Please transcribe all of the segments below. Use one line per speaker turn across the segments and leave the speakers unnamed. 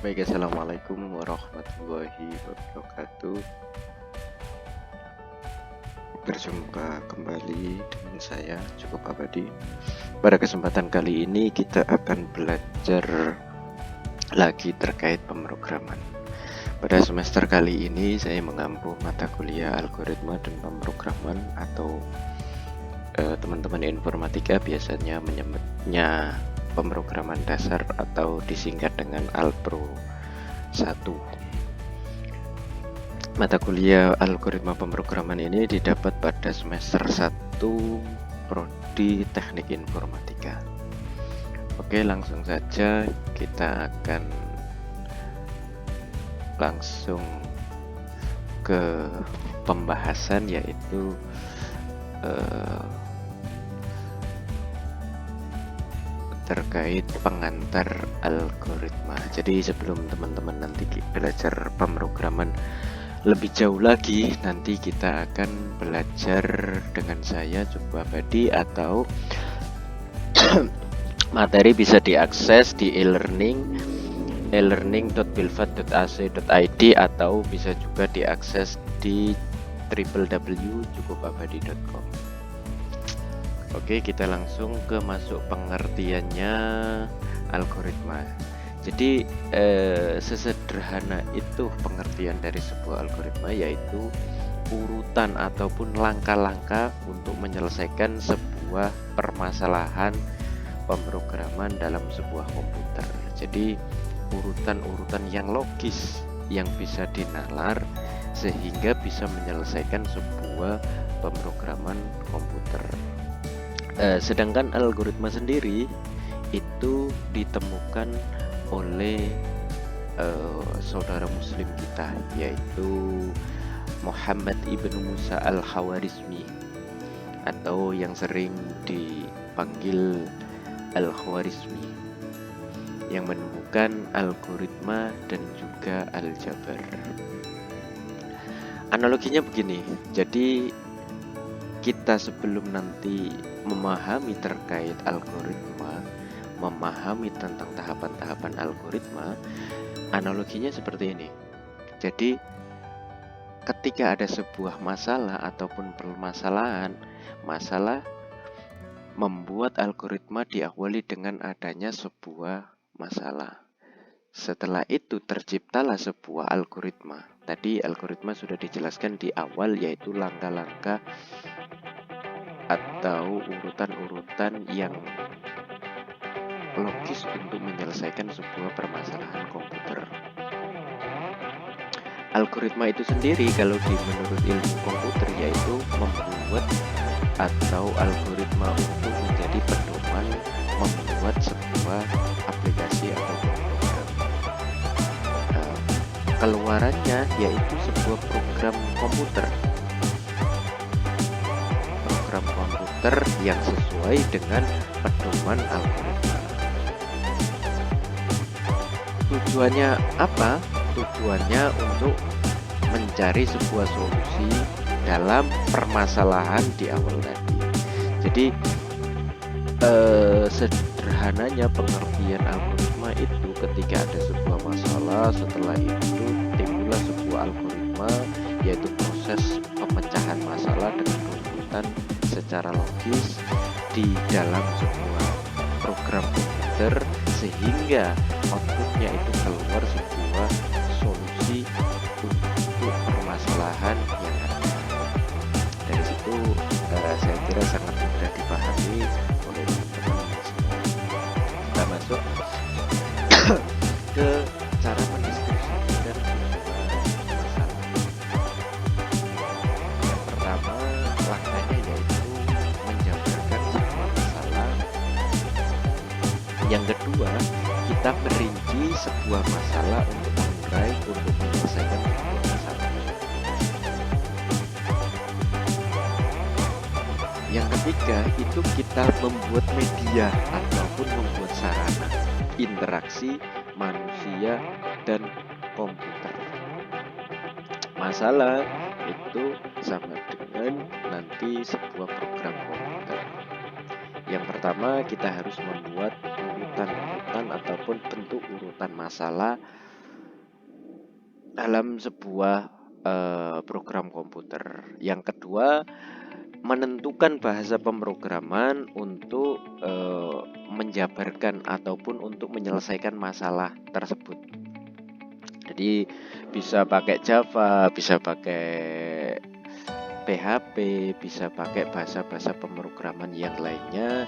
Baik, assalamualaikum warahmatullahi wabarakatuh. Berjumpa kembali dengan saya Cukup Abadi. Pada kesempatan kali ini kita akan belajar lagi terkait pemrograman. Pada semester kali ini saya mengampu mata kuliah algoritma dan pemrograman atau teman-teman informatika biasanya menyebutnya pemrograman dasar atau disingkat dengan Alpro 1. Mata kuliah algoritma pemrograman ini didapat pada semester 1 Prodi Teknik Informatika. Oke, langsung saja kita akan langsung ke pembahasan, yaitu terkait pengantar algoritma. Jadi sebelum teman-teman nanti belajar pemrograman lebih jauh lagi, nanti kita akan belajar dengan saya Cukup Abadi, atau materi bisa diakses di e-learning.bilfat.ac.id atau bisa juga diakses di www.cukupabadi.com. Oke, kita langsung ke masuk pengertiannya algoritma. Jadi sesederhana itu pengertian dari sebuah algoritma, yaitu urutan ataupun langkah-langkah untuk menyelesaikan sebuah permasalahan pemrograman dalam sebuah komputer. Jadi urutan-urutan yang logis yang bisa dinalar sehingga bisa menyelesaikan sebuah pemrograman komputer. Sedangkan algoritma sendiri itu ditemukan oleh saudara muslim kita, yaitu Muhammad ibnu Musa al-Khawarizmi, atau yang sering dipanggil al-Khawarizmi, yang menemukan algoritma dan juga aljabar. Analoginya begini, jadi kita sebelum nanti memahami terkait algoritma, memahami tentang tahapan-tahapan algoritma, analoginya seperti ini. Jadi ketika ada sebuah masalah ataupun permasalahan, masalah membuat algoritma diawali dengan adanya sebuah masalah. Setelah itu terciptalah sebuah algoritma. Tadi algoritma sudah dijelaskan di awal, yaitu langkah-langkah atau urutan-urutan yang logis untuk menyelesaikan sebuah permasalahan komputer. Algoritma itu sendiri kalau menurut ilmu komputer yaitu membuat atau algoritma untuk menjadi pedoman membuat sebuah aplikasi atau program. Keluarannya yaitu sebuah program komputer yang sesuai dengan pedoman algoritma. Tujuannya apa? Tujuannya untuk mencari sebuah solusi dalam permasalahan di awal tadi. Jadi sederhananya pengertian algoritma itu ketika ada sebuah masalah, setelah itu timbullah sebuah algoritma, yaitu proses pemecahan masalah dengan urutan secara logis di dalam sebuah program komputer, sehingga outputnya itu keluar sebuah solusi untuk permasalahan yang ada. Dari situ saya kira sangat mudah dipahami oleh teman-teman semua. Kita masuk ke cara mendiskusikan sebuah masalah. Yang pertama, langkahnya yaitu menjabarkan sebuah masalah. Yang kedua, kita merinci sebuah masalah untuk mengurai, untuk menyelesaikan sebuah masalah. Yang ketiga, itu kita membuat media ataupun membuat sarana interaksi manusia dan komputer. Masalah itu sama dengan nanti sebuah program komputer. Yang pertama, kita harus membuat urutan-urutan ataupun bentuk urutan masalah dalam sebuah program komputer. Yang kedua, menentukan bahasa pemrograman untuk menjabarkan ataupun untuk menyelesaikan masalah tersebut. Jadi bisa pakai Java, bisa pakai PHP, bisa pakai bahasa-bahasa pemrograman yang lainnya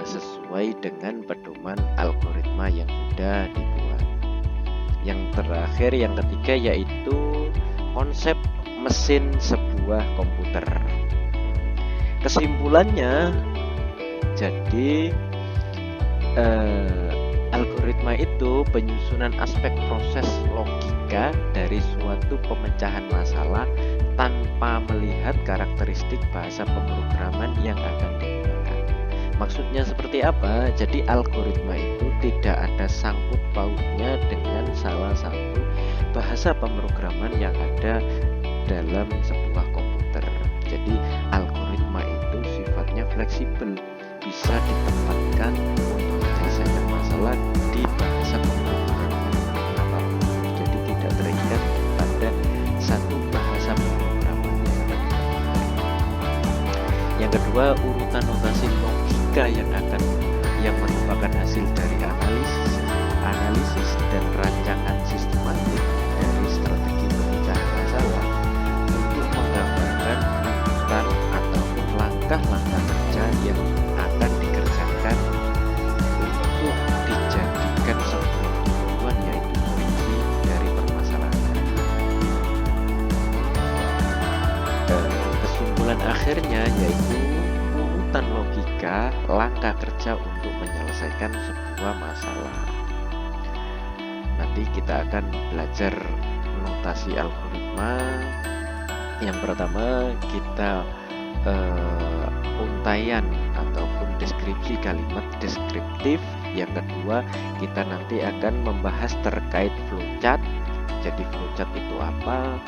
sesuai dengan pedoman algoritma yang sudah dibuat. Yang terakhir, yang ketiga, yaitu konsep mesin sebuah komputer. Kesimpulannya, jadi algoritma itu penyusunan aspek proses logika dari suatu pemecahan masalah tanpa melihat karakteristik bahasa pemrograman yang akan digunakan. Maksudnya seperti apa? Jadi algoritma itu tidak ada sangkut pautnya dengan salah satu bahasa pemrograman yang ada dalam sebuah komputer. Jadi algoritma itu sifatnya fleksibel, bisa ditempatkan untuk menyelesaikan masalah di bahasa pemrograman apapun. Jadi tidak terikat pada satu bahasa pemrograman. Yang kedua, urutan notasi logika yang merupakan hasil dari analisis dan rancangan sistematik dari strategi pemecahan masalah untuk menggambarkan urutan ataupun langkah-langkah kerja yang akan dikerjakan untuk dijadikan sebuah tujuan, yaitu solusi dari permasalahan. Kesimpulan akhirnya yaitu urutan logika langkah kerja untuk menyelesaikan sebuah masalah. Nanti kita akan belajar notasi algoritma. Yang pertama, kita untaian ataupun deskripsi kalimat deskriptif. Yang kedua, kita nanti akan membahas terkait flowchart. Jadi flowchart itu apa?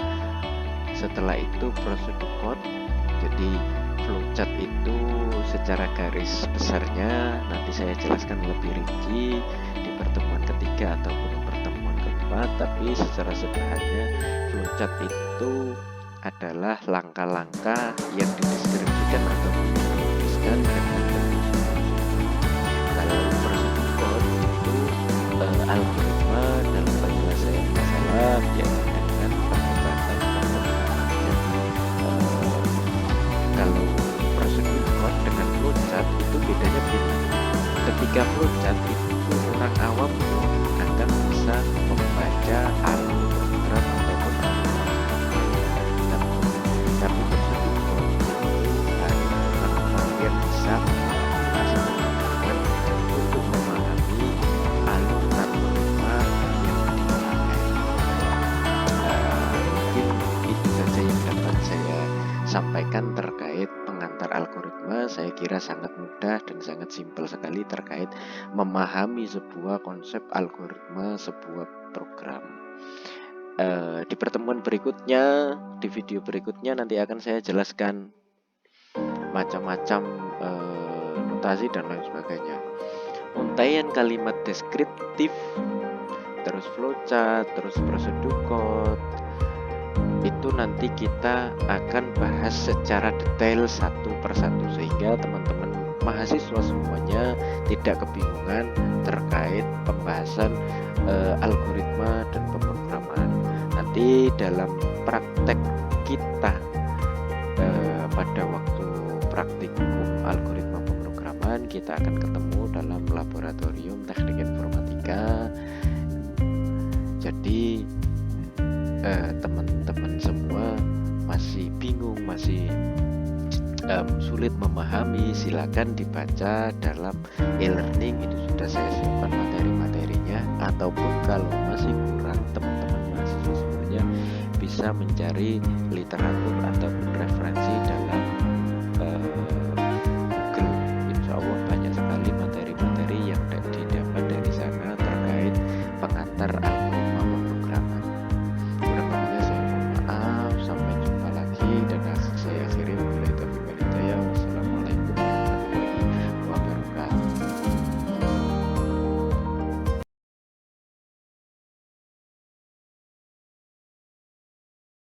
Setelah itu prosedur code. Jadi flowchart itu secara garis besarnya nanti saya jelaskan lebih rinci di pertemuan ketiga ataupun pertemuan keempat. Tapi secara sederhana, flowchart itu adalah langkah-langkah yang dideskripsikan atau dituliskan dengan bentuk. Kalau prosedur code itu algoritma dalam penyelesaian masalah yang dengan pendekatan pemrograman. Kalau prosedur code dengan flowchart itu bedanya begini. Ketika flowchart itu orang awam akan bisa membaca alur program ataupun tapi prosedur code itu hanya orang yang bisa menggunakan untuk memahami alur algoritma yang dipakai. Mungkin itu saja yang dapat saya sampaikan terkait pengantar algoritma. Saya kira sangat mudah dan sangat simpel sekali terkait memahami sebuah konsep algoritma sebuah program. Di pertemuan berikutnya, di video berikutnya nanti akan saya jelaskan macam-macam notasi dan lain sebagainya. Untaian kalimat deskriptif, terus flowchart, terus prosedur code, itu nanti kita akan bahas secara detail satu persatu sehingga teman-teman mahasiswa semuanya tidak kebingungan terkait pembahasan algoritma dan pemrograman. Nanti dalam praktek kita pada waktu praktikum algoritma pemrograman kita akan ketemu dalam laboratorium teknik informatika. Jadi teman-teman semua masih bingung, masih sulit memahami, silakan dibaca dalam e-learning, itu sudah saya simpan materi-materinya. Ataupun kalau masih kurang, teman-teman mahasiswa sebenarnya bisa mencari literatur ataupun referensi